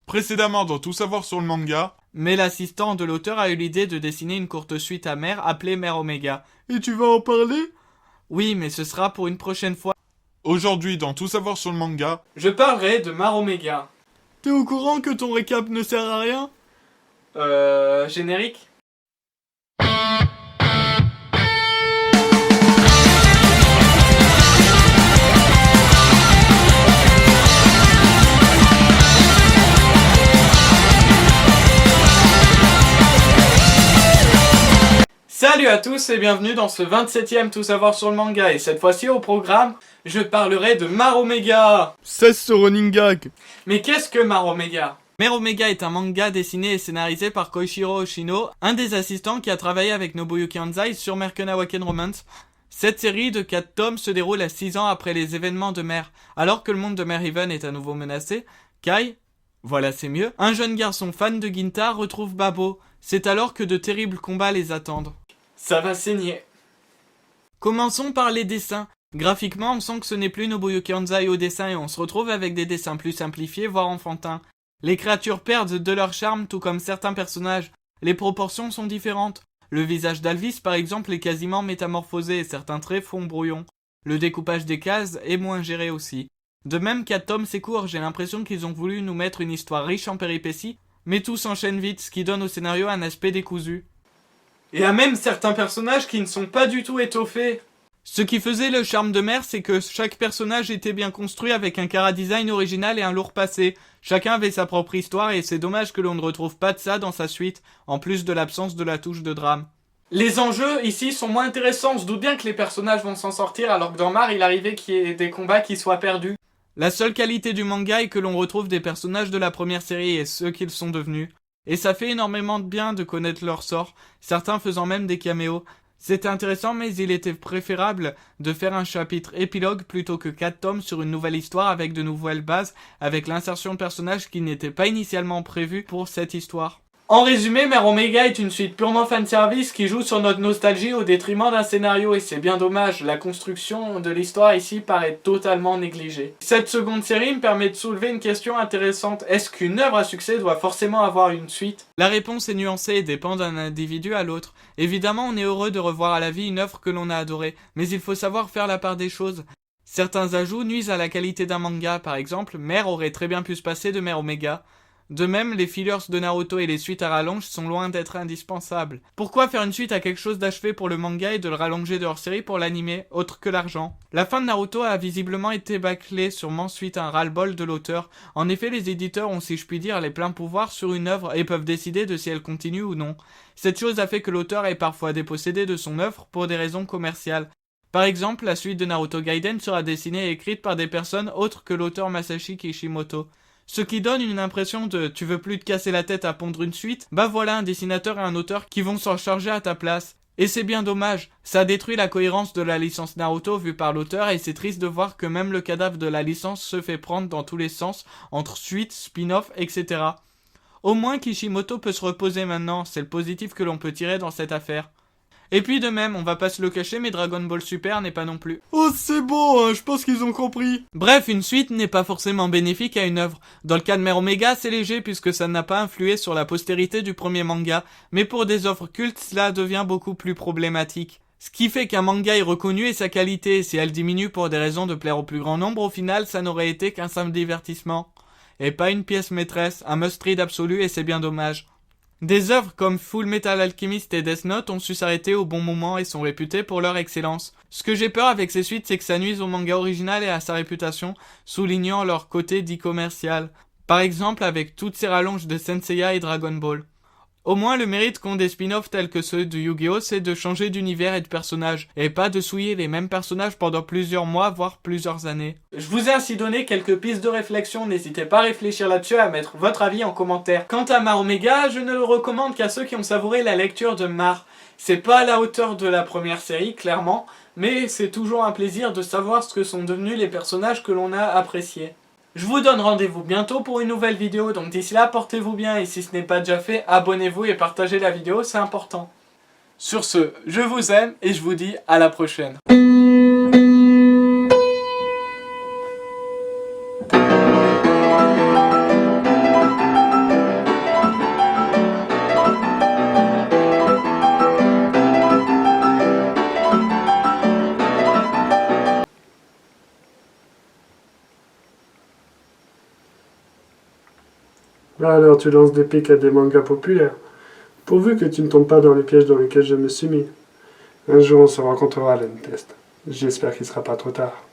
Précédemment dans Tout savoir sur le manga. Mais l'assistant de l'auteur a eu l'idée de dessiner une courte suite à Mère appelée Mère Omega. Et tu vas en parler? Oui, mais ce sera pour une prochaine fois. Aujourd'hui dans Tout savoir sur le manga. Je parlerai de Mare Omega. T'es au courant que ton récap ne sert à rien? Générique. Salut à tous et bienvenue dans ce 27ème Tout savoir sur le manga. Et cette fois-ci au programme, je parlerai de Mare Omega. Cesse ce running gag. Mais qu'est-ce que Mare Omega? Mare Omega est un manga dessiné et scénarisé par Koichiro Oshino, un des assistants qui a travaillé avec Nobuyuki Anzai sur Merkena Waken Romance. Cette série de 4 tomes se déroule à 6 ans après les événements de Mare. Alors que le monde de Mare Haven est à nouveau menacé, Kai, voilà c'est mieux, un jeune garçon fan de Ginta retrouve Babo. C'est alors que de terribles combats les attendent. Ça va saigner. Commençons par les dessins. Graphiquement, on sent que ce n'est plus Nobuyuki Anzai au dessin et on se retrouve avec des dessins plus simplifiés, voire enfantins. Les créatures perdent de leur charme, tout comme certains personnages. Les proportions sont différentes. Le visage d'Alvis, par exemple, est quasiment métamorphosé et certains traits font brouillon. Le découpage des cases est moins géré aussi. De même, 4 tomes c'est court, j'ai l'impression qu'ils ont voulu nous mettre une histoire riche en péripéties, mais tout s'enchaîne vite, ce qui donne au scénario un aspect décousu. Et à même certains personnages qui ne sont pas du tout étoffés. Ce qui faisait le charme de Mère, c'est que chaque personnage était bien construit avec un chara-design original et un lourd passé. Chacun avait sa propre histoire et c'est dommage que l'on ne retrouve pas de ça dans sa suite, en plus de l'absence de la touche de drame. Les enjeux ici sont moins intéressants, on se doute bien que les personnages vont s'en sortir alors que dans Mare il arrivait qu'il y ait des combats qui soient perdus. La seule qualité du manga est que l'on retrouve des personnages de la première série et ceux qu'ils sont devenus. Et ça fait énormément de bien de connaître leur sort, certains faisant même des caméos. C'était intéressant mais il était préférable de faire un chapitre épilogue plutôt que 4 tomes sur une nouvelle histoire avec de nouvelles bases, avec l'insertion de personnages qui n'étaient pas initialement prévus pour cette histoire. En résumé, Mare Omega est une suite purement fanservice qui joue sur notre nostalgie au détriment d'un scénario et c'est bien dommage, la construction de l'histoire ici paraît totalement négligée. Cette seconde série me permet de soulever une question intéressante, est-ce qu'une œuvre à succès doit forcément avoir une suite? La réponse est nuancée et dépend d'un individu à l'autre. Évidemment, on est heureux de revoir à la vie une œuvre que l'on a adorée, mais il faut savoir faire la part des choses. Certains ajouts nuisent à la qualité d'un manga, par exemple, Mère aurait très bien pu se passer de Mare Omega. De même, les fillers de Naruto et les suites à rallonge sont loin d'être indispensables. Pourquoi faire une suite à quelque chose d'achevé pour le manga et de le rallonger de hors série pour l'anime, autre que l'argent? La fin de Naruto a visiblement été bâclée, sûrement suite à un ras-le-bol de l'auteur. En effet, les éditeurs ont, si je puis dire, les pleins pouvoirs sur une œuvre et peuvent décider de si elle continue ou non. Cette chose a fait que l'auteur est parfois dépossédé de son œuvre pour des raisons commerciales. Par exemple, la suite de Naruto Gaiden sera dessinée et écrite par des personnes autres que l'auteur Masashi Kishimoto. Ce qui donne une impression de « tu veux plus te casser la tête à pondre une suite ?» Bah voilà un dessinateur et un auteur qui vont s'en charger à ta place. Et c'est bien dommage, ça détruit la cohérence de la licence Naruto vue par l'auteur et c'est triste de voir que même le cadavre de la licence se fait prendre dans tous les sens, entre suites, spin-off, etc. Au moins Kishimoto peut se reposer maintenant, c'est le positif que l'on peut tirer dans cette affaire. Et puis de même, on va pas se le cacher, mais Dragon Ball Super n'est pas non plus. Oh c'est bon, je pense qu'ils ont compris. Bref, une suite n'est pas forcément bénéfique à une œuvre. Dans le cas de Mare Omega, c'est léger puisque ça n'a pas influé sur la postérité du premier manga, mais pour des œuvres cultes, cela devient beaucoup plus problématique. Ce qui fait qu'un manga est reconnu est sa qualité, si elle diminue pour des raisons de plaire au plus grand nombre, au final ça n'aurait été qu'un simple divertissement. Et pas une pièce maîtresse, un must-read absolu et c'est bien dommage. Des œuvres comme Full Metal Alchemist et Death Note ont su s'arrêter au bon moment et sont réputées pour leur excellence. Ce que j'ai peur avec ces suites, c'est que ça nuise au manga original et à sa réputation, soulignant leur côté dit commercial. Par exemple avec toutes ces rallonges de Senseiya et Dragon Ball. Au moins le mérite qu'ont des spin-offs tels que ceux de Yu-Gi-Oh, c'est de changer d'univers et de personnages, et pas de souiller les mêmes personnages pendant plusieurs mois, voire plusieurs années. Je vous ai ainsi donné quelques pistes de réflexion, n'hésitez pas à réfléchir là-dessus, à mettre votre avis en commentaire. Quant à Mare Omega, je ne le recommande qu'à ceux qui ont savouré la lecture de Mare. C'est pas à la hauteur de la première série, clairement, mais c'est toujours un plaisir de savoir ce que sont devenus les personnages que l'on a appréciés. Je vous donne rendez-vous bientôt pour une nouvelle vidéo, donc d'ici là, portez-vous bien et si ce n'est pas déjà fait, abonnez-vous et partagez la vidéo, c'est important. Sur ce, je vous aime et je vous dis à la prochaine. Alors tu lances des pics à des mangas populaires. Pourvu que tu ne tombes pas dans les pièges dans lesquels je me suis mis. Un jour on se rencontrera à l'N-Test. J'espère qu'il sera pas trop tard.